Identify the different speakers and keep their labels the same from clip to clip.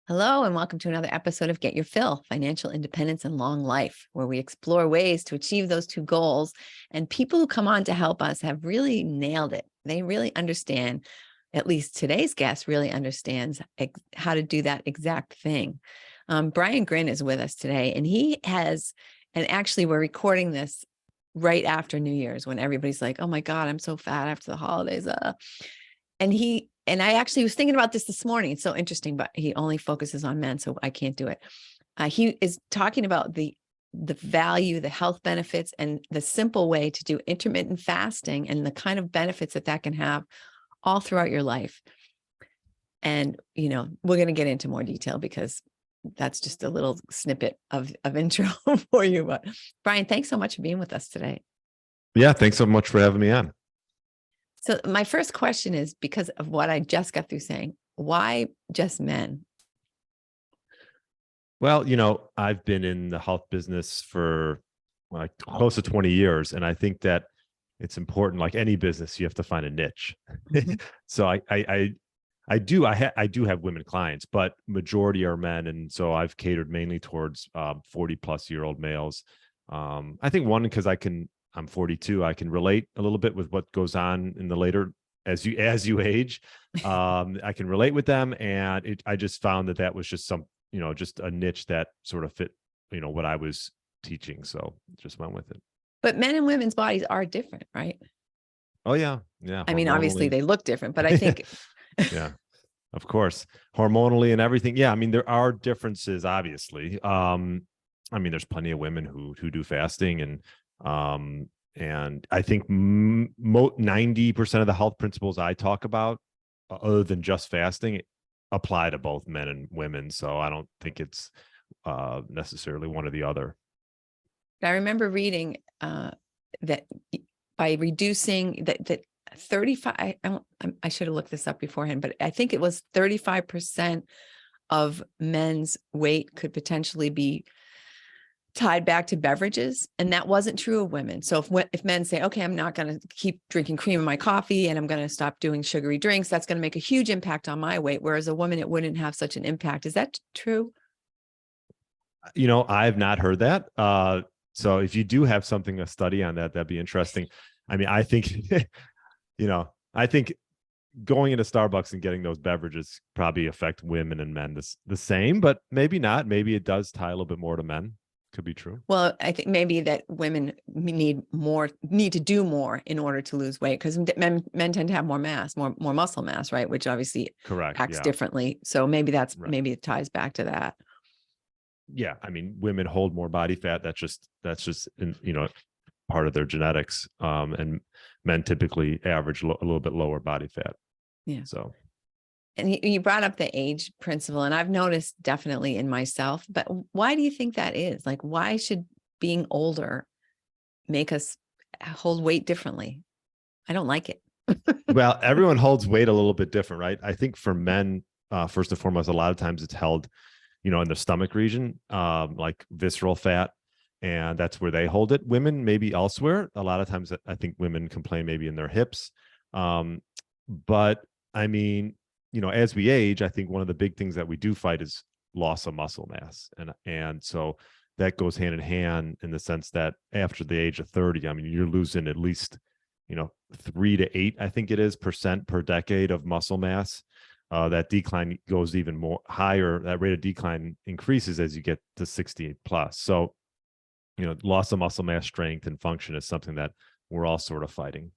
Speaker 1: Hello, and welcome to another episode of Get Your Fill, Financial Independence and Long Life, where we explore ways to achieve those two goals. And people who come on to help us have really nailed it. They really understand, at least today's guest really understands how to do that exact thing. Brian Gryn is with us today, and and actually we're recording this right after New Year's when everybody's like, oh my God, I'm so fat after the holidays. And I actually was thinking about this morning. It's so interesting, but he only focuses on men, so I can't do it. He is talking about the value, the health benefits, and the simple way to do intermittent fasting and the kind of benefits that can have all throughout your life. And, we're going to get into more detail because that's just a little snippet of intro for you. But Brian, thanks so much for being with us today.
Speaker 2: Yeah, thanks so much for having me on.
Speaker 1: So my first question is, because of what I just got through saying, why just men?
Speaker 2: Well, I've been in the health business for close to 20 years. And I think that it's important, like any business, you have to find a niche. Mm-hmm. So I do have women clients, but majority are men. And so I've catered mainly towards 40-plus-year-old males. I think because I'm 42. I can relate a little bit with what goes on in the later as you age. I can relate with them, and I just found that was just just a niche that sort of fit, what I was teaching. So just went with it.
Speaker 1: But men and women's bodies are different, right?
Speaker 2: Oh yeah, yeah.
Speaker 1: I mean, obviously they look different, but I think,
Speaker 2: yeah, of course, hormonally and everything. Yeah, I mean there are differences, obviously. I mean, there's plenty of women who do fasting and I think 90% of the health principles I talk about, other than just fasting, apply to both men and women. So I don't think it's necessarily one or the other.
Speaker 1: I remember reading that by reducing that 35, I should have looked this up beforehand, but I think it was 35% of men's weight could potentially be tied back to beverages, and that wasn't true of women. So if men say, okay, I'm not going to keep drinking cream in my coffee and I'm going to stop doing sugary drinks, that's going to make a huge impact on my weight. Whereas a woman, it wouldn't have such an impact. Is that true?
Speaker 2: I've not heard that. So if you do have a study on that, that'd be interesting. I mean, I think, I think going into Starbucks and getting those beverages probably affect women and men the same, but maybe not. Maybe it does tie a little bit more to men. Could be true.
Speaker 1: Well, I think maybe that women need to do more in order to lose weight, because men tend to have more mass, more muscle mass, right? Which obviously acts differently. So maybe maybe it ties back to that.
Speaker 2: Yeah, I mean, women hold more body fat. That's just part of their genetics. And men typically average a little bit lower body fat.
Speaker 1: Yeah.
Speaker 2: So.
Speaker 1: And you brought up the age principle, and I've noticed definitely in myself, but why do you think that is? Like, why should being older make us hold weight differently? I don't like it.
Speaker 2: Well, everyone holds weight a little bit different, right? I think for men, first and foremost, a lot of times it's held, in the stomach region, like visceral fat, and that's where they hold it. Women maybe elsewhere. A lot of times I think women complain maybe in their hips. But I mean, as we age, I think one of the big things that we do fight is loss of muscle mass. And so that goes hand in hand in the sense that after the age of 30, I mean, you're losing at least, 3 to 8, I think it is, % per decade of muscle mass. That decline goes even more higher. That rate of decline increases as you get to 68 plus. So, loss of muscle mass, strength, and function is something that we're all sort of fighting.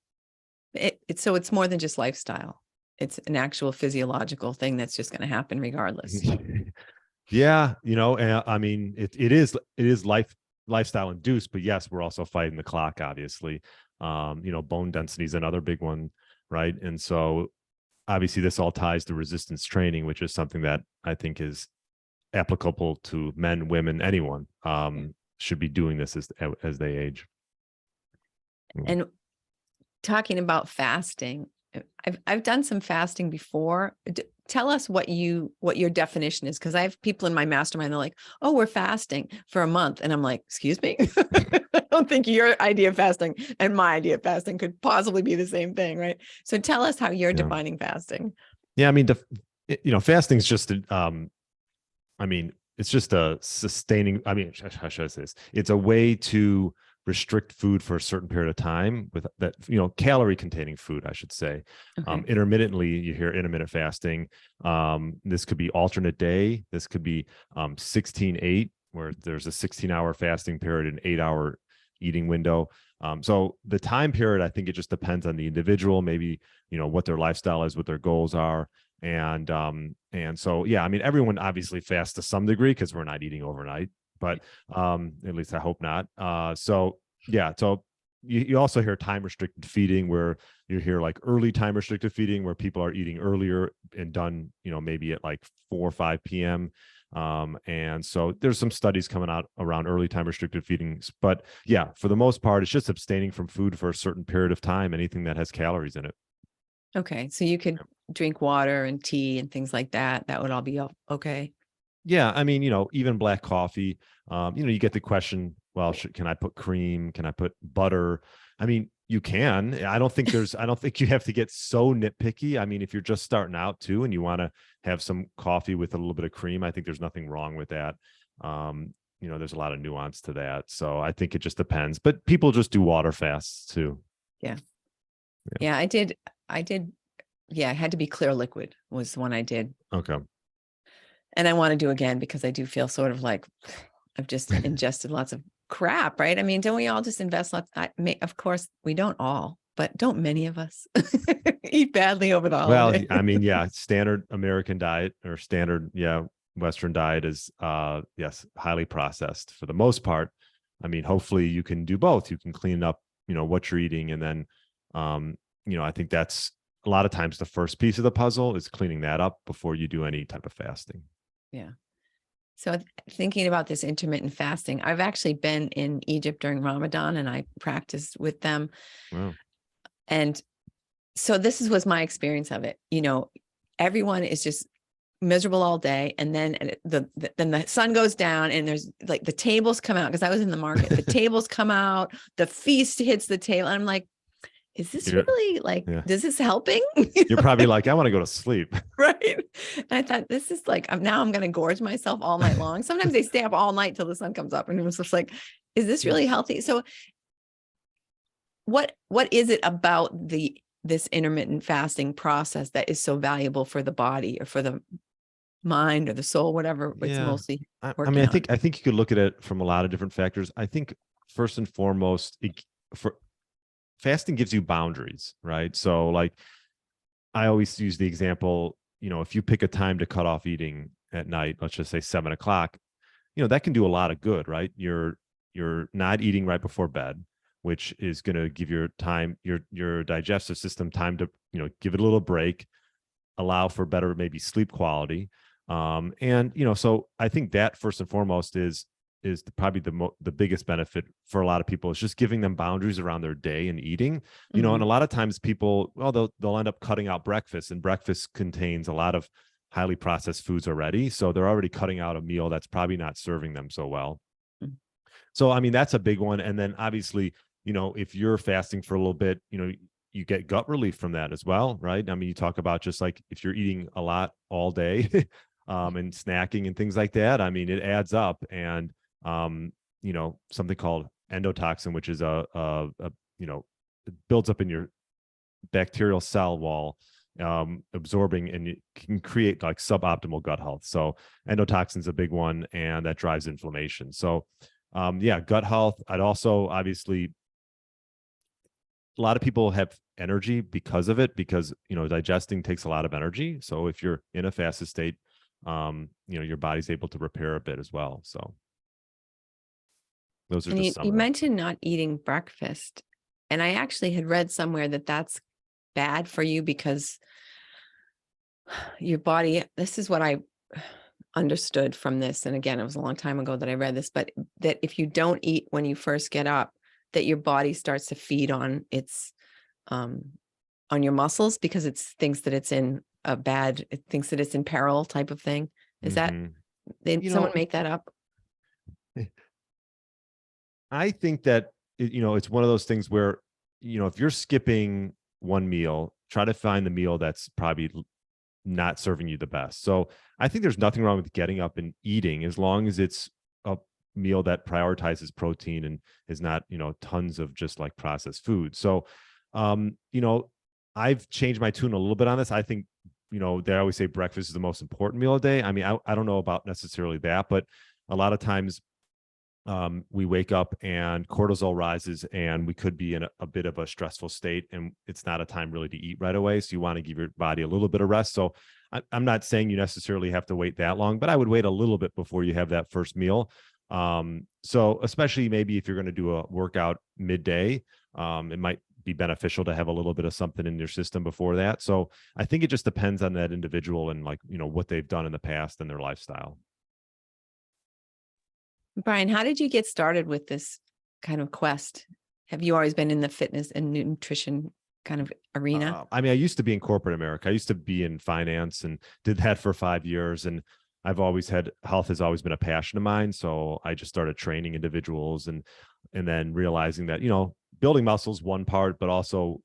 Speaker 1: So it's more than just lifestyle. It's an actual physiological thing that's just going to happen regardless.
Speaker 2: Yeah. I mean, it is lifestyle induced, but yes, we're also fighting the clock, obviously. Bone density is another big one. Right. And so obviously this all ties to resistance training, which is something that I think is applicable to men, women, anyone should be doing this as they age.
Speaker 1: And talking about fasting, I've done some fasting before. Tell us what your definition is, because I have people in my mastermind. They're like, "Oh, we're fasting for a month," and I'm like, "Excuse me, I don't think your idea of fasting and my idea of fasting could possibly be the same thing, right?" So tell us how you're defining fasting.
Speaker 2: Yeah, I mean, fasting is just I mean, it's just a sustaining, I mean, how should I say this? It's a way to restrict food for a certain period of time with that, calorie containing food, I should say.
Speaker 1: Okay.
Speaker 2: Intermittently, you hear intermittent fasting. This could be alternate day. This could be 16/8, where there's a 16-hour fasting period, an 8-hour eating window. So the time period, I think it just depends on the individual, maybe, what their lifestyle is, what their goals are. And so, yeah, I mean, everyone obviously fasts to some degree because we're not eating overnight, but at least I hope not. So yeah, so you also hear time restricted feeding, where you hear like early time restricted feeding, where people are eating earlier and done, maybe at like 4 or 5 p.m. And so there's some studies coming out around early time restricted feedings, but yeah, for the most part, it's just abstaining from food for a certain period of time, anything that has calories in it.
Speaker 1: Okay. So you could drink water and tea and things like that. That would all be okay.
Speaker 2: Yeah, I mean, even black coffee, you get the question, well, can I put cream? Can I put butter? I mean, you can. I don't think you have to get so nitpicky. I mean, if you're just starting out too and you want to have some coffee with a little bit of cream, I think there's nothing wrong with that. There's a lot of nuance to that. So I think it just depends. But people just do water fasts too.
Speaker 1: Yeah. Yeah, I did. Yeah, it had to be clear liquid was the one I did.
Speaker 2: Okay.
Speaker 1: And I want to do again because I do feel sort of like I've just ingested lots of crap, right? I mean, don't we all just invest lots? Of course, we don't all, but don't many of us eat badly over the
Speaker 2: Well,
Speaker 1: holiday?
Speaker 2: I mean, yeah, standard American diet or standard, Western diet is, yes, highly processed for the most part. I mean, hopefully you can do both. You can clean up, what you're eating. And then, I think that's a lot of times the first piece of the puzzle is cleaning that up before you do any type of fasting.
Speaker 1: Yeah. So thinking about this intermittent fasting, I've actually been in Egypt during Ramadan and I practiced with them.
Speaker 2: Wow.
Speaker 1: And so was my experience of it. Everyone is just miserable all day. And then then the sun goes down and there's like the tables come out because I was in the market. The tables come out, the feast hits the table. And I'm like, is this really like, does this helping?
Speaker 2: You're probably like, I want to go to sleep.
Speaker 1: Right. And I thought, this is like, now I'm going to gorge myself all night long. Sometimes they stay up all night till the sun comes up. And it was just like, is this really healthy? So what is it about this intermittent fasting process that is so valuable for the body or for the mind or the soul, whatever it's mostly
Speaker 2: I
Speaker 1: working
Speaker 2: mean,
Speaker 1: on?
Speaker 2: I think you could look at it from a lot of different factors. I think first and foremost, fasting gives you boundaries, right? So like I always use the example, if you pick a time to cut off eating at night, let's just say 7 o'clock, that can do a lot of good, right? You're not eating right before bed, which is going to give your digestive system time to, give it a little break, allow for better, maybe sleep quality. And, so I think that first and foremost is probably the biggest benefit for a lot of people is just giving them boundaries around their day and eating, and a lot of times people, well, they'll end up cutting out breakfast, and breakfast contains a lot of highly processed foods already. So they're already cutting out a meal that's probably not serving them so well.
Speaker 1: Mm-hmm.
Speaker 2: So, I mean, that's a big one. And then obviously, if you're fasting for a little bit, you get gut relief from that as well, right? I mean, you talk about just like if you're eating a lot all day and snacking and things like that, I mean, it adds up. And something called endotoxin, which is it builds up in your bacterial cell wall, absorbing, and it can create like suboptimal gut health. So endotoxin is a big one, and that drives inflammation. So gut health. I'd also, obviously, a lot of people have energy because of it, because digesting takes a lot of energy. So if you're in a fasted state, your body's able to repair a bit as well. So those are just some
Speaker 1: you
Speaker 2: of them.
Speaker 1: mentioned not eating breakfast, and I actually had read somewhere that that's bad for you because your body, this is what I understood from this, and again, it was a long time ago that I read this, but that if you don't eat when you first get up, that your body starts to feed on on your muscles because it thinks that it's in it thinks that it's in peril type of thing. Is that, did someone make that up?
Speaker 2: I think that, it's one of those things where, if you're skipping one meal, try to find the meal that's probably not serving you the best. So I think there's nothing wrong with getting up and eating as long as it's a meal that prioritizes protein and is not, tons of just like processed food. So, I've changed my tune a little bit on this. I think, they always say breakfast is the most important meal a day. I mean, I don't know about necessarily that, but a lot of times we wake up and cortisol rises and we could be in a bit of a stressful state, and it's not a time really to eat right away. So you want to give your body a little bit of rest. So I'm not saying you necessarily have to wait that long, but I would wait a little bit before you have that first meal. So especially maybe if you're going to do a workout midday, it might be beneficial to have a little bit of something in your system before that. So I think it just depends on that individual and like, what they've done in the past and their lifestyle.
Speaker 1: Brian, how did you get started with this kind of quest? Have you always been in the fitness and nutrition kind of arena?
Speaker 2: I mean, I used to be in corporate America. I used to be in finance and did that for 5 years. And I've always had health has always been a passion of mine. So I just started training individuals and then realizing that, building muscles one part, but also,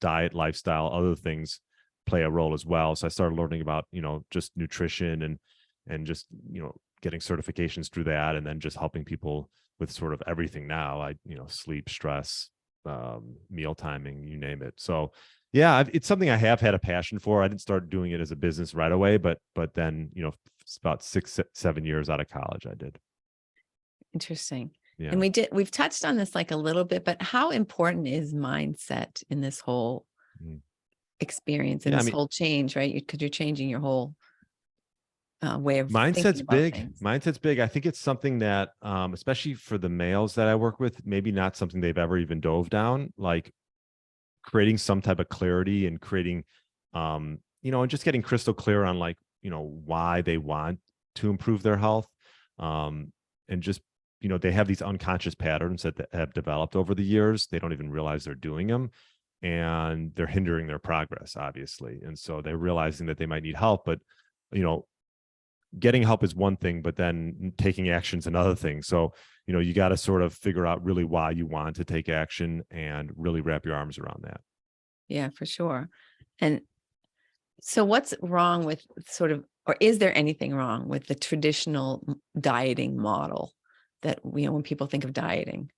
Speaker 2: diet, lifestyle, other things play a role as well. So I started learning about, just nutrition and just, getting certifications through that, and then just helping people with sort of everything now. Sleep, stress, meal timing, you name it. So yeah, it's something I have had a passion for. I didn't start doing it as a business right away, but then, it's about 6-7 years out of college, I did.
Speaker 1: Interesting.
Speaker 2: Yeah.
Speaker 1: And we've touched on this like a little bit, but how important is mindset in this whole experience and this whole change, right? Because you're changing your whole way of
Speaker 2: mindset's
Speaker 1: thinking about
Speaker 2: big.
Speaker 1: things.
Speaker 2: Mindset's big. I think it's something that, especially for the males that I work with, maybe not something they've ever even dove down, like creating some type of clarity and creating, and just getting crystal clear on like, why they want to improve their health. And just, they have these unconscious patterns that have developed over the years. They don't even realize they're doing them, and they're hindering their progress, obviously. And so they're realizing that they might need help, but, getting help is one thing, but then taking action is another thing. So, you got to sort of figure out really why you want to take action and really wrap your arms around that.
Speaker 1: Yeah, for sure. And so what's wrong with or is there anything wrong with the traditional dieting model that, when people think of dieting?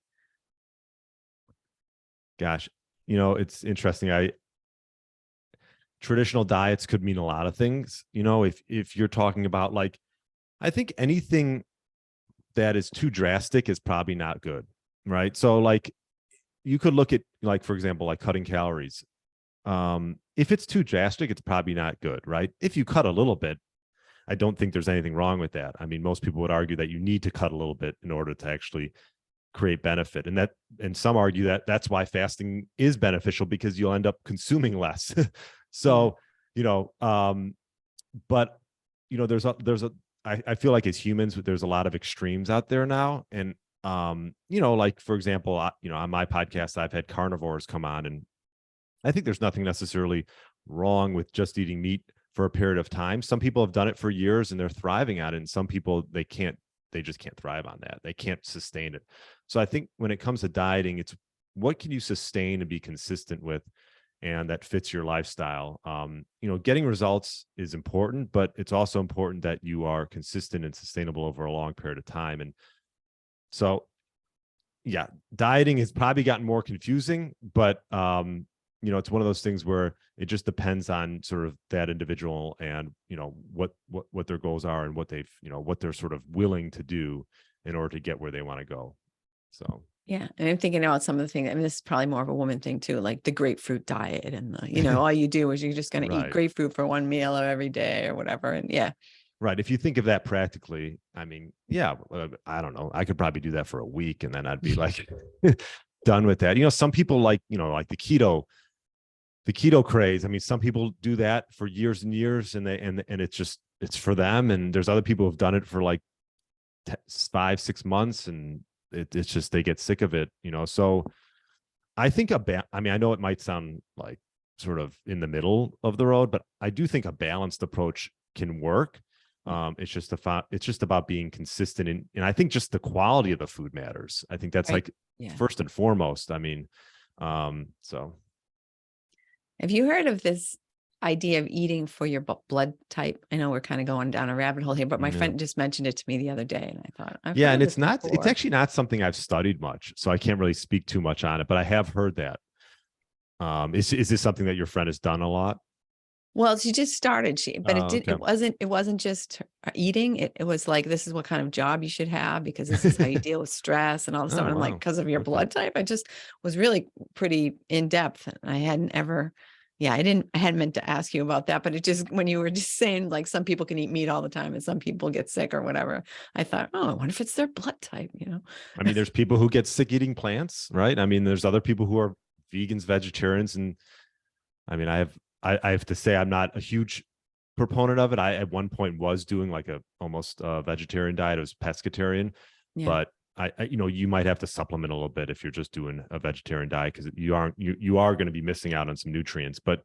Speaker 2: Gosh, it's interesting. Traditional diets could mean a lot of things. If you're talking about like, I think anything that is too drastic is probably not good, right? So like you could look at like, for example, like cutting calories. If it's too drastic, it's probably not good, right? If you cut a little bit, I don't think there's anything wrong with that. I mean, most people would argue that you need to cut a little bit in order to actually create benefit. And some argue that that's why fasting is beneficial, because you'll end up consuming less. So, but I feel like as humans, there's a lot of extremes out there now. And, like, for example, on my podcast, I've had carnivores come on, and I think there's nothing necessarily wrong with just eating meat for a period of time. Some people have done it for years and they're thriving on it. And some people, they just can't thrive on that. They can't sustain it. So I think when it comes to dieting, it's what can you sustain and be consistent with, and that fits your lifestyle. Getting results is important, but it's also important that you are consistent and sustainable over a long period of time. And so, yeah, dieting has probably gotten more confusing, but it's one of those things where it just depends on sort of that individual and, what their goals are and what what they're sort of willing to do in order to get where they want to go. So.
Speaker 1: Yeah. And I'm thinking about some of the things. I mean, this is probably more of a woman thing too, like the grapefruit diet and all you do is you're just going to eat grapefruit for one meal or every day or whatever. And yeah.
Speaker 2: Right. If you think of that practically, I mean, yeah, I don't know. I could probably do that for a week and then I'd be like done with that. Some people like the keto craze. I mean, some people do that for years and years, and it's for them. And there's other people who've done it for like 5-6 months, and it's just they get sick of it. So I think I mean, I know it might sound like sort of in the middle of the road, but I do think a balanced approach can work. It's just about being consistent, and I think just the quality of the food matters. I think that's first and foremost. I mean, so.
Speaker 1: Have you heard of this idea of eating for your blood type? I know we're kind of going down a rabbit hole here, but my
Speaker 2: Yeah.
Speaker 1: friend just mentioned it to me the other day, and I thought I've
Speaker 2: Yeah,
Speaker 1: heard
Speaker 2: and
Speaker 1: of this
Speaker 2: it's
Speaker 1: before.
Speaker 2: actually not something I've studied much, so I can't really speak too much on it, but I have heard that. Is this something that your friend has done a lot?
Speaker 1: Well, she just started. But
Speaker 2: Oh, okay.
Speaker 1: it wasn't just eating. It was like, this is what kind of job you should have, because this is how you deal with stress and all this stuff.
Speaker 2: Oh,
Speaker 1: And I'm like,
Speaker 2: wow.
Speaker 1: because of your
Speaker 2: Okay.
Speaker 1: blood type. I just was really pretty in depth. And I hadn't ever, yeah, I hadn't meant to ask you about that, but it just, when you were just saying like some people can eat meat all the time and some people get sick or whatever, I thought, oh, I wonder if it's their blood type, you know?
Speaker 2: I mean, there's people who get sick eating plants, right? I mean, there's other people who are vegans, vegetarians, and I mean, I have to say I'm not a huge proponent of it. I at one point was doing like a almost vegetarian diet. It was pescatarian,
Speaker 1: Yeah.
Speaker 2: but you might have to supplement a little bit if you're just doing a vegetarian diet, because you are going to be missing out on some nutrients. But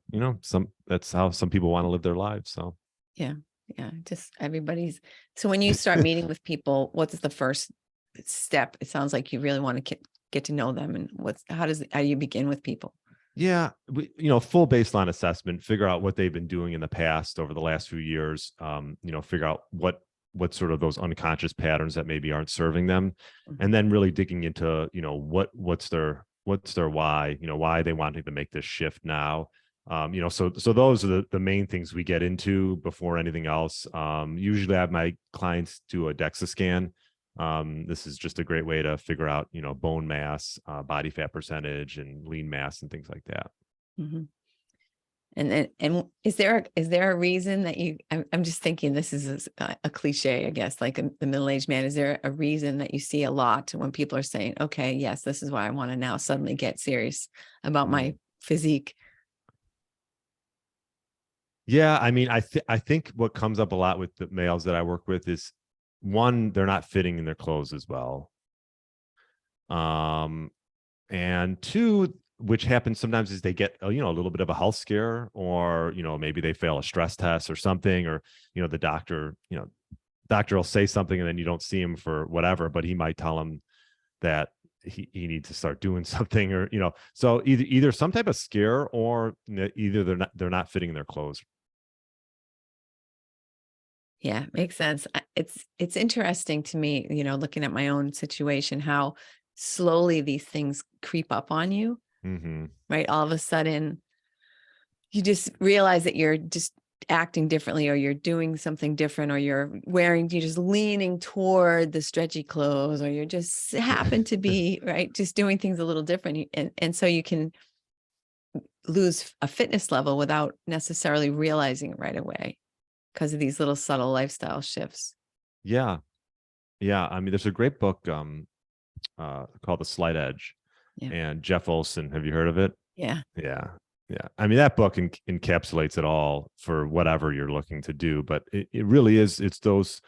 Speaker 2: that's how some people want to live their lives. So
Speaker 1: Yeah. Yeah. Just everybody's. So when you start meeting with people, what's the first step? It sounds like you really want to get to know them. And how do you begin with people?
Speaker 2: yeah, full baseline assessment, figure out what they've been doing in the past over the last few years. Figure out what sort of those unconscious patterns that maybe aren't serving them, and then really digging into what's their why, why they wanting to make this shift now. So those are the main things we get into before anything else. Usually I have my clients do a DEXA scan. This is just a great way to figure out, bone mass, body fat percentage, and lean mass, and things like that.
Speaker 1: Mm-hmm. And is there a reason that I'm just thinking, this is a cliche, I guess, like the middle-aged man, is there a reason that you see a lot when people are saying, okay, yes, this is why I want to now suddenly get serious about my physique?
Speaker 2: Yeah, I mean, I think what comes up a lot with the males that I work with is, one, they're not fitting in their clothes as well. And two, which happens sometimes, is they get a little bit of a health scare, or maybe they fail a stress test or something, or the doctor will say something and then you don't see him for whatever, but he might tell him that he needs to start doing something, or so either some type of scare, or either they're not fitting their clothes.
Speaker 1: Yeah, makes sense. It's interesting to me, looking at my own situation, how slowly these things creep up on you,
Speaker 2: Mm-hmm.
Speaker 1: right? All of a sudden, you just realize that you're just acting differently, or you're doing something different, or you're just leaning toward the stretchy clothes, or you're just happen to be right, just doing things a little different. And so you can lose a fitness level without necessarily realizing it right away, because of these little subtle lifestyle shifts.
Speaker 2: Yeah. Yeah. I mean, there's a great book called The Slight Edge,
Speaker 1: Yeah.
Speaker 2: and Jeff Olson. Have you heard of it?
Speaker 1: Yeah.
Speaker 2: Yeah. Yeah. I mean, that book encapsulates it all for whatever you're looking to do, but it really is. It's those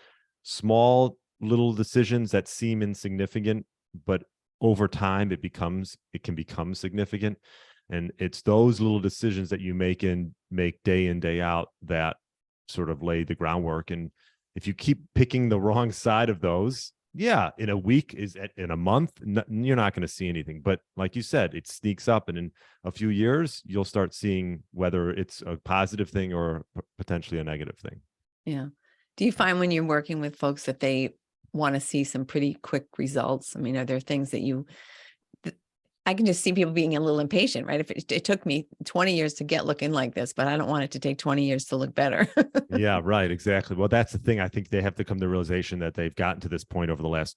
Speaker 2: small little decisions that seem insignificant, but over time it can become significant. And it's those little decisions that you make day in, day out, that sort of lay the groundwork. And if you keep picking the wrong side of those, yeah, in a week, in a month, you're not going to see anything. But like you said, it sneaks up, and in a few years, you'll start seeing whether it's a positive thing or potentially a negative thing.
Speaker 1: Yeah. Do you find when you're working with folks that they want to see some pretty quick results? I mean, are there things that I can just see people being a little impatient, right? If it took me 20 years to get looking like this, but I don't want it to take 20 years to look better.
Speaker 2: Yeah, right. Exactly. Well, that's the thing. I think they have to come to the realization that they've gotten to this point over the last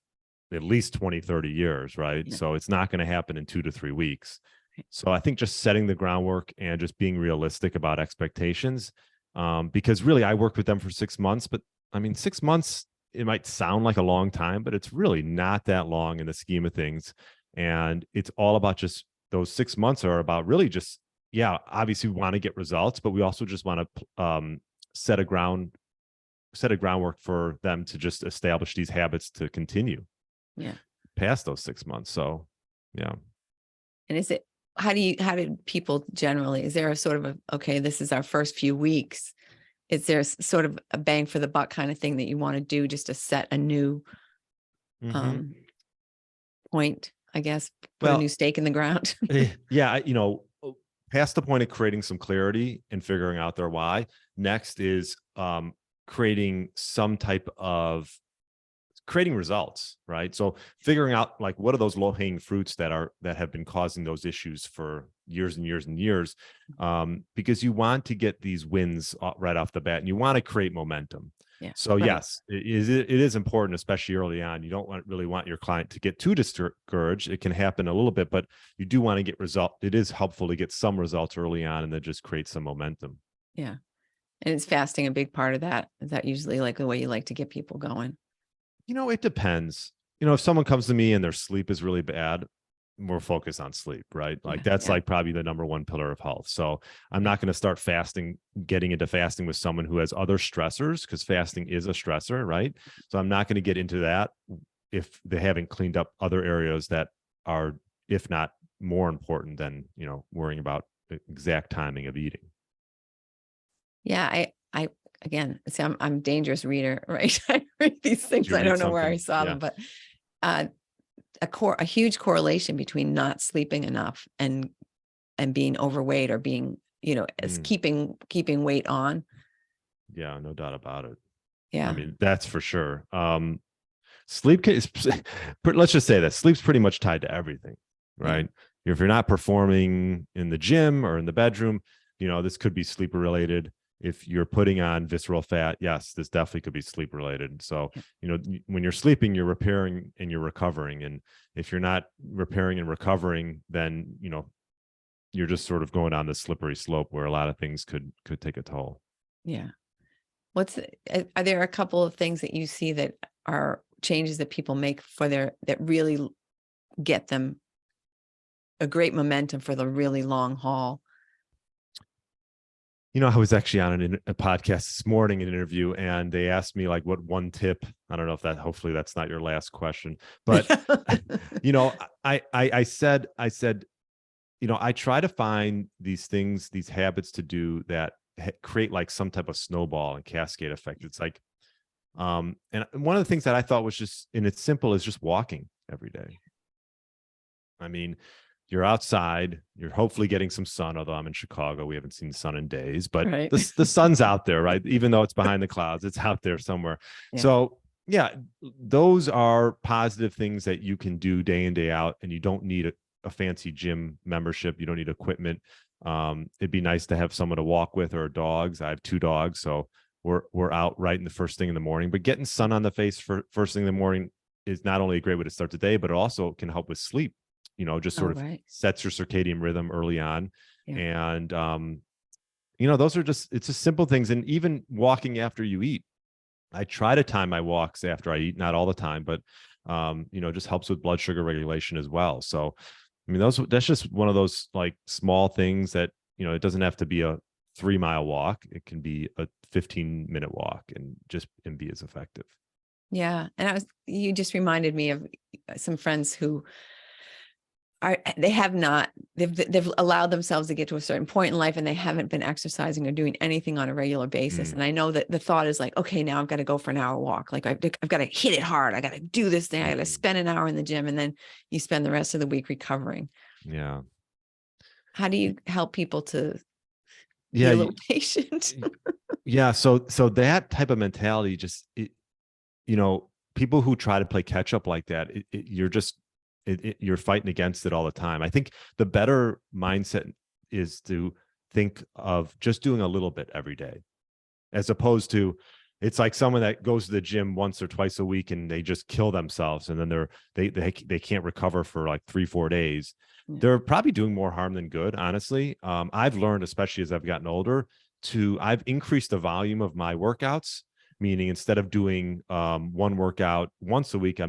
Speaker 2: at least 20, 30 years, right?
Speaker 1: Yeah.
Speaker 2: So it's not going to happen in 2 to 3 weeks. So I think just setting the groundwork and just being realistic about expectations, because really I worked with them for 6 months, but I mean, 6 months, it might sound like a long time, but it's really not that long in the scheme of things. And it's all about just those 6 months are about really just, yeah, obviously we want to get results, but we also just want to set a groundwork for them to just establish these habits to continue past those 6 months. So, yeah.
Speaker 1: And how do people generally, is there a sort of okay, this is our first few weeks? Is there sort of a bang for the buck kind of thing that you want to do just to set a new point, I guess, put a new stake in the ground?
Speaker 2: Yeah, past the point of creating some clarity and figuring out their why. Next is creating some type of creating results, right? So figuring out like what are those low-hanging fruits that have been causing those issues for years and years and years, because you want to get these wins right off the bat, and you want to create momentum.
Speaker 1: Yeah.
Speaker 2: So
Speaker 1: Right.
Speaker 2: yes, it is important, especially early on. You don't really want your client to get too discouraged. It can happen a little bit, but you do want to get result. It is helpful to get some results early on and then just create some momentum.
Speaker 1: Yeah. And is fasting a big part of that? Is that usually like the way you like to get people going?
Speaker 2: It depends. If someone comes to me and their sleep is really bad, we're focused on sleep, right? Like that's like probably the number one pillar of health. So I'm not going to start getting into fasting with someone who has other stressors, because fasting is a stressor, right? So I'm not going to get into that if they haven't cleaned up other areas that are, if not more important than, worrying about the exact timing of eating.
Speaker 1: Yeah. I again, see, I'm a dangerous reader, right? I read these
Speaker 2: Did
Speaker 1: things.
Speaker 2: you
Speaker 1: I
Speaker 2: read
Speaker 1: don't know where I
Speaker 2: something?
Speaker 1: saw
Speaker 2: Yeah.
Speaker 1: them, but uh, a huge correlation between not sleeping enough and being overweight, or being, as
Speaker 2: Mm,
Speaker 1: keeping weight on.
Speaker 2: yeah, no doubt about it. I
Speaker 1: Yeah.
Speaker 2: mean, that's for sure. Sleep is, let's just say that sleep's pretty much tied to everything,
Speaker 1: Yeah.
Speaker 2: right? If you're not performing in the gym or in the bedroom, this could be sleep related. If you're putting on visceral fat, yes, this definitely could be sleep related. So, when you're sleeping, you're repairing and you're recovering. And if you're not repairing and recovering, then, you're just sort of going down this slippery slope where a lot of things could take a toll.
Speaker 1: Yeah. Are there a couple of things that you see that are changes that people make that really get them a great momentum for the really long haul?
Speaker 2: I was actually on a podcast this morning, an interview, and they asked me like, what one tip? I don't know if hopefully that's not your last question, but I said, I try to find these things, these habits to do that create like some type of snowball and cascade effect. It's like, and one of the things that I thought was just, and it's simple, is just walking every day. I mean, you're outside, you're hopefully getting some sun, although I'm in Chicago, we haven't seen the sun in days, but
Speaker 1: Right.
Speaker 2: the sun's out there, right? Even though it's behind the clouds, it's out there somewhere.
Speaker 1: Yeah.
Speaker 2: So yeah, those are positive things that you can do day in, day out, and you don't need a fancy gym membership. You don't need equipment. It'd be nice to have someone to walk with, or dogs. I have 2 dogs, so we're out right in the first thing in the morning. But getting sun on the face for first thing in the morning is not only a great way to start the day, but it also can help with sleep. Just sort of sets your circadian rhythm early on.
Speaker 1: Yeah.
Speaker 2: And those are it's just simple things. And even walking after you eat, I try to time my walks after I eat, not all the time, but just helps with blood sugar regulation as well. So I mean, that's just one of those like small things that, it doesn't have to be a 3-mile walk. It can be a 15-minute walk and be as effective.
Speaker 1: Yeah. And you just reminded me of some friends who they've allowed themselves to get to a certain point in life, and they haven't been exercising or doing anything on a regular basis. And I know that the thought is like, okay, now I've got to go for an hour walk. Like I've got to hit it hard. I got to do this thing. I got to spend an hour in the gym, and then you spend the rest of the week recovering.
Speaker 2: Yeah.
Speaker 1: How do you help people to be
Speaker 2: Yeah.
Speaker 1: a little patient?
Speaker 2: Yeah. So that type of mentality, people who try to play catch up like that, you're fighting against it all the time. I think the better mindset is to think of just doing a little bit every day, as opposed to, it's like someone that goes to the gym once or twice a week and they just kill themselves, and then they can't recover for like 3-4 days. Yeah. They're probably doing more harm than good, honestly. I've learned, especially as I've gotten older, I've increased the volume of my workouts. Meaning, instead of doing one workout once a week,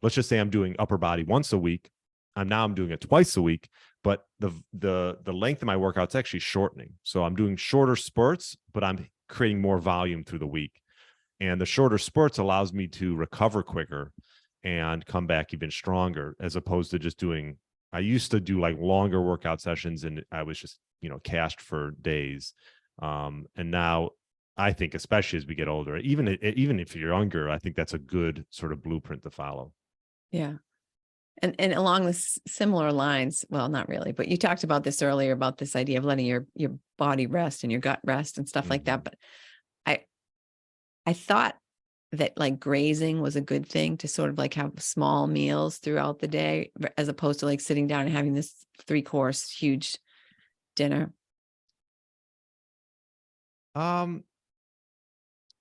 Speaker 2: let's just say I'm doing upper body once a week. I'm doing it twice a week, but the length of my workout's actually shortening. So I'm doing shorter spurts, but I'm creating more volume through the week. And the shorter spurts allows me to recover quicker and come back even stronger, as opposed to just I used to do like longer workout sessions, and I was just, cashed for days. And now, I think, especially as we get older, even if you're younger, I think that's a good sort of blueprint to follow.
Speaker 1: Yeah. And along the similar lines, well, not really, but you talked about this earlier about this idea of letting your body rest and your gut rest and stuff like that.
Speaker 2: Mhm.
Speaker 1: But I I thought that like grazing was a good thing to sort of like have small meals throughout the day as opposed to like sitting down and having this 3-course huge dinner.
Speaker 2: Um,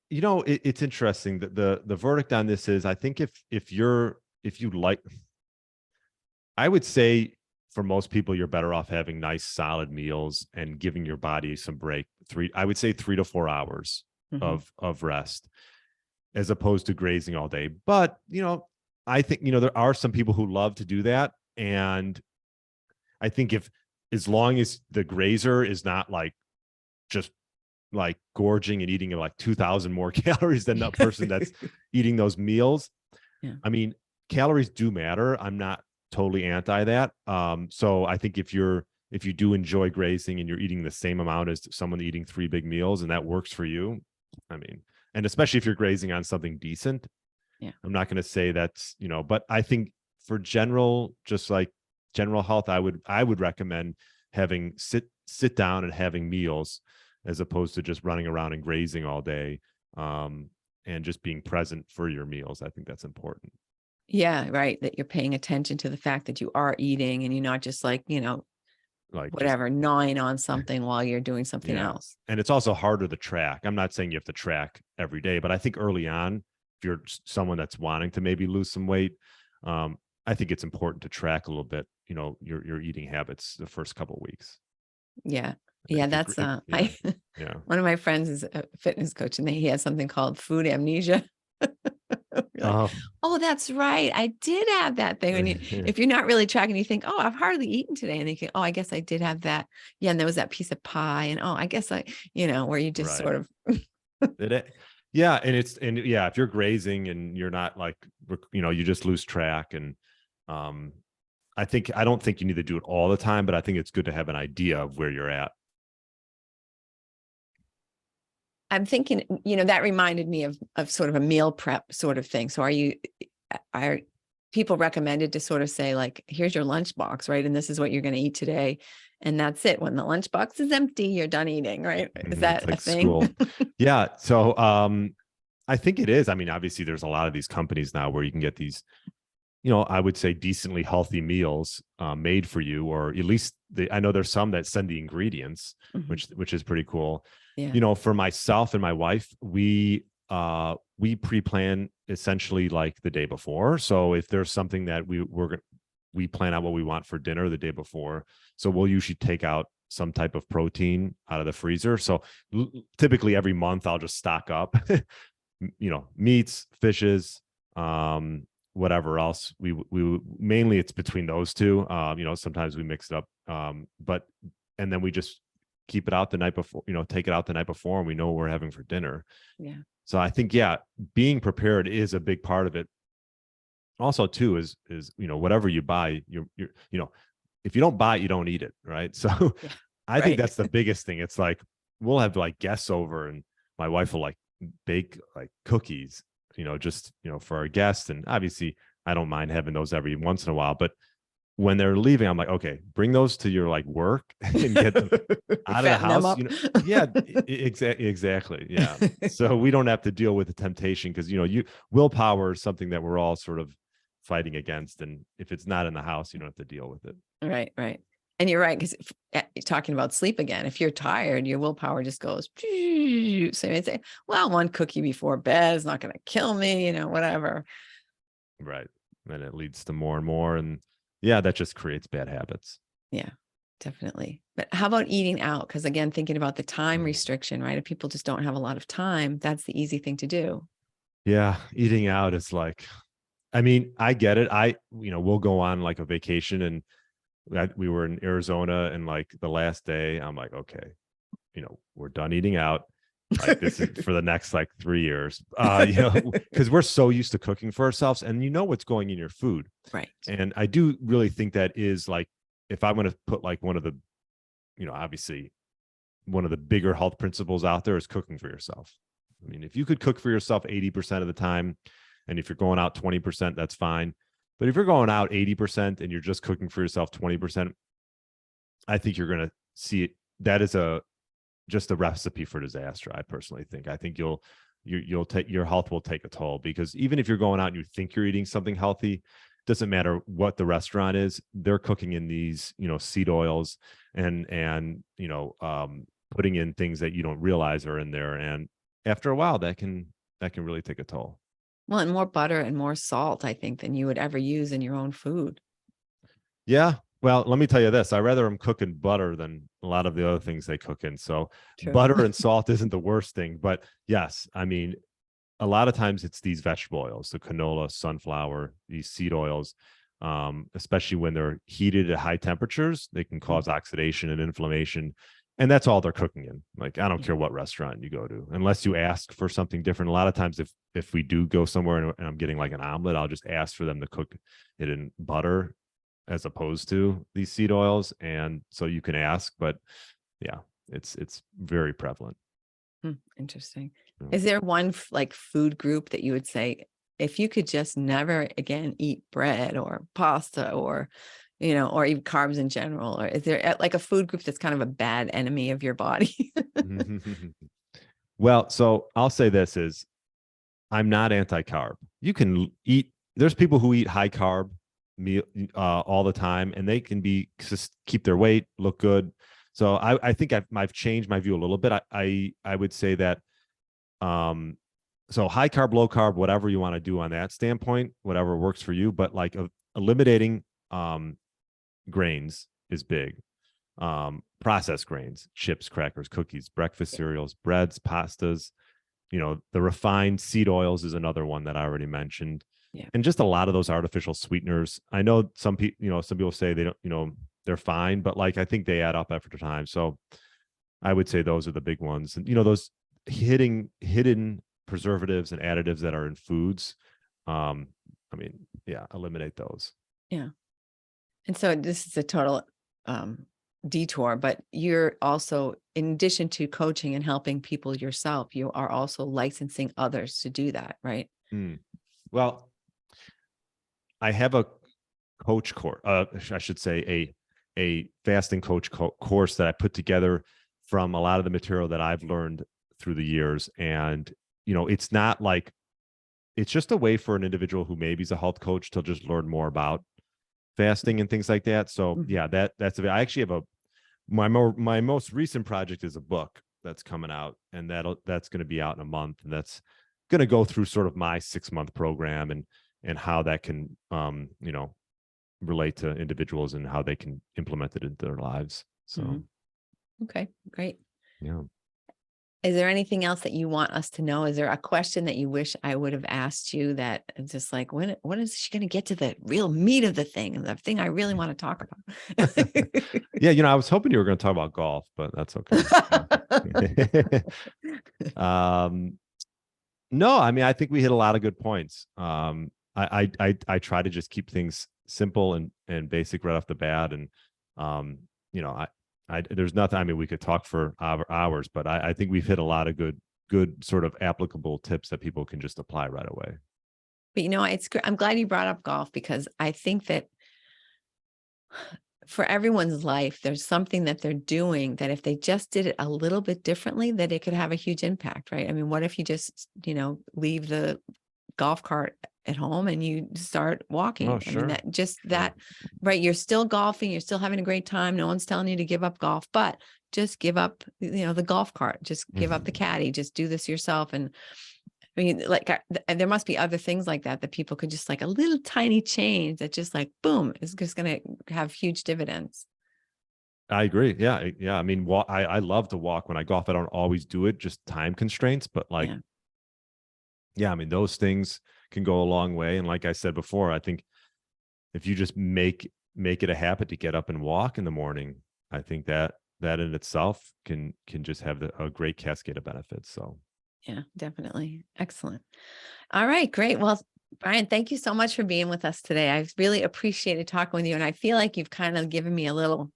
Speaker 2: it's interesting that the verdict on this is, I think if you like, I would say for most people, you're better off having nice, solid meals and giving your body some break. I would say 3 to 4 hours
Speaker 1: Mhm.
Speaker 2: of rest, as opposed to grazing all day. But, I think, there are some people who love to do that. And I think as long as the grazer is not like just like gorging and eating like 2,000 more calories than the person that's eating those meals.
Speaker 1: Yeah.
Speaker 2: I mean, calories do matter. I'm not totally anti that. So I think if you do enjoy grazing and you're eating the same amount as someone eating 3 big meals and that works for you, I mean, and especially if you're grazing on something decent,
Speaker 1: Yeah.
Speaker 2: I'm not going to say that's, but I think for just like general health, I would recommend having sit down and having meals as opposed to just running around and grazing all day. And just being present for your meals. I think that's important.
Speaker 1: Yeah, right. That you're paying attention to the fact that you are eating and you're not just like,
Speaker 2: Like just,
Speaker 1: whatever, gnawing on something while you're doing something
Speaker 2: yeah.
Speaker 1: else.
Speaker 2: And it's also harder to track. I'm not saying you have to track every day, but I think early on, if you're someone that's wanting to maybe lose some weight, I think it's important to track a little bit, your eating habits the first couple of weeks.
Speaker 1: Yeah.
Speaker 2: And
Speaker 1: Yeah, that's
Speaker 2: yeah,
Speaker 1: I
Speaker 2: yeah.
Speaker 1: one of my friends is a fitness coach and he has something called food amnesia. You're like,
Speaker 2: Oh,
Speaker 1: oh, that's right. I did have that thing. When if you're not really tracking, you think, oh, I've hardly eaten today. And you think, oh, I guess I did have that. Yeah. And there was that piece of pie. And oh, I guess where you just
Speaker 2: right.
Speaker 1: sort of
Speaker 2: Yeah, and yeah, if you're grazing and you're not like, you just lose track. And um I don't think you need to do it all the time, but I think it's good to have an idea of where you're at.
Speaker 1: I'm thinking, that reminded me of sort of a meal prep sort of thing. So are people recommended to sort of say like, here's your lunchbox, right? And this is what you're going to eat today. And that's it. When the lunchbox is empty, you're done eating, right? Is
Speaker 2: It's
Speaker 1: that a
Speaker 2: like
Speaker 1: thing?
Speaker 2: school. Yeah. So I think it is. I mean, obviously there's a lot of these companies now where you can get these, I would say decently healthy meals made for you, or at least I know there's some that send the ingredients,
Speaker 1: Mhm.
Speaker 2: which is pretty cool.
Speaker 1: Yeah.
Speaker 2: For myself and my wife, we pre-plan essentially like the day before. So if there's something that we plan out what we want for dinner the day before. So we'll usually take out some type of protein out of the freezer. So typically every month I'll just stock up, meats, fishes, whatever else we mainly it's between those two. Sometimes we mix it up. But and then we just keep it out the night before, take it out the night before and we know what we're having for dinner.
Speaker 1: Yeah.
Speaker 2: So I think, yeah, being prepared is a big part of it. Also too is whatever you buy, if you don't buy it, you don't eat it, right? So
Speaker 1: Yeah.
Speaker 2: I think
Speaker 1: Right.
Speaker 2: that's the biggest thing. It's like we'll have like guests over and my wife will like bake like cookies, just for our guests. And obviously I don't mind having those every once in a while, but when they're leaving, I'm like, okay, bring those to your like work and get them out of the
Speaker 1: Fatten them
Speaker 2: house.
Speaker 1: up.
Speaker 2: Yeah, exactly. Yeah. So we don't have to deal with the temptation because willpower is something that we're all sort of fighting against. And if it's not in the house, you don't have to deal with it.
Speaker 1: Right. Right. And you're right. Because talking about sleep again, if you're tired, your willpower just goes. So you say, well, one cookie before bed is not going to kill me, whatever.
Speaker 2: Right. And it leads to more and more. And yeah, that just creates bad habits.
Speaker 1: Yeah, definitely. But how about eating out? Because again, thinking about the time
Speaker 2: Mhm.
Speaker 1: restriction, right? If people just don't have a lot of time, that's the easy thing to do.
Speaker 2: Yeah. Eating out is like, I mean, I get it. We'll go on like a vacation and we were in Arizona and like the last day, I'm like, okay, we're done eating out. Like this is for the next like 3 years, because we're so used to cooking for ourselves and what's going in your food.
Speaker 1: Right.
Speaker 2: And I do really think that is like, if I'm going to put like one of the, obviously one of the bigger health principles out there is cooking for yourself. I mean, if you could cook for yourself 80% of the time, and if you're going out 20%, that's fine. But if you're going out 80% and you're just cooking for yourself 20%, I think you're going to see it. That is just a recipe for disaster. I personally think. I think you'll take, your health will take a toll, because even if you're going out and you think you're eating something healthy, doesn't matter what the restaurant is, they're cooking in these, seed oils and putting in things that you don't realize are in there. And after a while, that can really take a toll.
Speaker 1: Well, and more butter and more salt, I think, than you would ever use in your own food.
Speaker 2: Yeah. Well, let me tell you this. I rather them cook in butter than a lot of the other things they cook in. So
Speaker 1: True.
Speaker 2: butter and salt isn't the worst thing. But yes, I mean, a lot of times it's these vegetable oils, the canola, sunflower, these seed oils, especially when they're heated at high temperatures, they can cause oxidation and inflammation. And that's all they're cooking in. Like, I don't care what restaurant you go to, unless you ask for something different. A lot of times, if we do go somewhere and I'm getting like an omelet, I'll just ask for them to cook it in butter as opposed to these seed oils. And so you can ask, but yeah, it's very prevalent.
Speaker 1: Interesting.
Speaker 2: Yeah.
Speaker 1: Is there one like food group that you would say, if you could just never again eat bread or pasta or, or even carbs in general, or is there like a food group that's kind of a bad enemy of your body?
Speaker 2: Well, so I'll say this is, I'm not anti-carb. You can eat, there's people who eat high carb meal all the time, and they can just keep their weight, look good. So I think I've changed my view a little bit. I would say that, so high carb, low carb, whatever you want to do on that standpoint, whatever works for you, but like eliminating grains is big. Processed grains, chips, crackers, cookies, breakfast cereals, breads, pastas, the refined seed oils is another one that I already mentioned.
Speaker 1: Yeah.
Speaker 2: And just a lot of those artificial sweeteners. I know some people say they don't, they're fine, but like, I think they add up after time. So I would say those are the big ones. And, those hidden preservatives and additives that are in foods. Eliminate those.
Speaker 1: Yeah. And so this is a total detour, but you're also, in addition to coaching and helping people yourself, you are also licensing others to do that, right?
Speaker 2: Well, I have a coach course, I should say a fasting coach course that I put together from a lot of the material that I've learned through the years. And, it's not like, it's just a way for an individual who maybe is a health coach to just learn more about fasting and things like that. So yeah, that's I actually have my most recent project is a book that's coming out, and that's going to be out in a month, and that's going to go through sort of my 6-month program and how that can relate to individuals and how they can implement it into their lives. So
Speaker 1: okay, great.
Speaker 2: Yeah.
Speaker 1: Is there anything else that you want us to know? Is there a question that you wish I would have asked you that is just like, when is she going to get to the real meat of the thing and the thing I really want to talk about?
Speaker 2: Yeah, I was hoping you were going to talk about golf, but that's okay. No, I mean, I think we hit a lot of good points. I try to just keep things simple and basic right off the bat, and there's nothing. I mean, we could talk for hours, but I think we've hit a lot of good sort of applicable tips that people can just apply right away.
Speaker 1: But I'm glad you brought up golf, because I think that for everyone's life, there's something that they're doing that if they just did it a little bit differently, that it could have a huge impact, right? I mean, what if you just, leave the golf cart at home and you start walking?
Speaker 2: Oh, sure.
Speaker 1: I mean, that, right? You're still golfing, you're still having a great time. No one's telling you to give up golf, but just give up, the golf cart, just give up the caddy, just do this yourself. And I mean, like, there must be other things like that people could just, like, a little tiny change that just, like, boom, is just going to have huge dividends.
Speaker 2: I agree. Yeah. I mean, I love to walk when I golf. I don't always do it, just time constraints, but like, yeah, I mean, those things can go a long way. And like I said before, I think if you just make it a habit to get up and walk in the morning, I think that in itself can just have a great cascade of benefits. So
Speaker 1: yeah, definitely. Excellent. All right, great. Well, Brian, thank you so much for being with us today. I really appreciated talking with you. And I feel like you've kind of given me a little,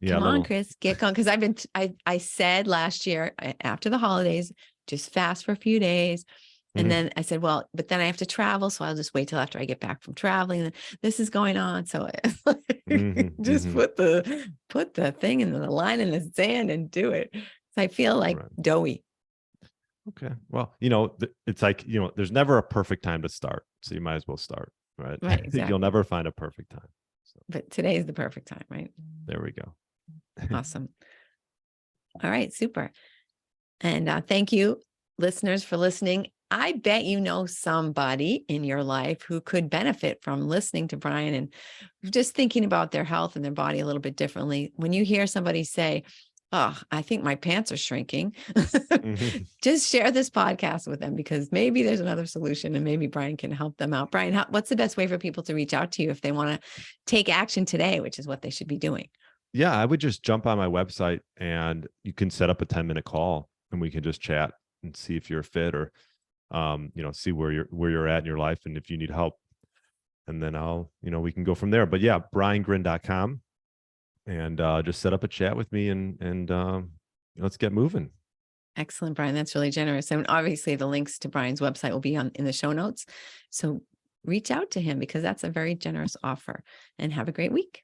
Speaker 1: come on, Chris, get going. Cause I said last year after the holidays, just fast for a few days. And
Speaker 2: Mhm.
Speaker 1: then I said, well, but then I have to travel. So I'll just wait till after I get back from traveling. And this is going on. So
Speaker 2: Mhm.
Speaker 1: just
Speaker 2: Mhm.
Speaker 1: put the thing in the line in the sand and do it. So I feel like
Speaker 2: Right.
Speaker 1: doughy.
Speaker 2: Okay. Well, it's like, there's never a perfect time to start. So you might as well start, right?
Speaker 1: Right.
Speaker 2: You'll
Speaker 1: Exactly.
Speaker 2: never find a perfect time. So
Speaker 1: But today is the perfect time, right?
Speaker 2: there we go.
Speaker 1: Awesome. All right. Super. And thank you, listeners, for listening. I bet you know somebody in your life who could benefit from listening to Brian and just thinking about their health and their body a little bit differently. When you hear somebody say, oh, I think my pants are shrinking,
Speaker 2: Mhm.
Speaker 1: just share this podcast with them because maybe there's another solution and maybe Brian can help them out. Brian, what's the best way for people to reach out to you if they want to take action today, which is what they should be doing?
Speaker 2: Yeah, I would just jump on my website and you can set up a 10-minute call and we can just chat and see if you're fit or see where you're at in your life and if you need help. And then we can go from there. But yeah, briangryn.com and just set up a chat with me and let's get moving.
Speaker 1: Excellent, Brian. That's really generous. And obviously the links to Brian's website will be in the show notes. So reach out to him because that's a very generous offer and have a great week.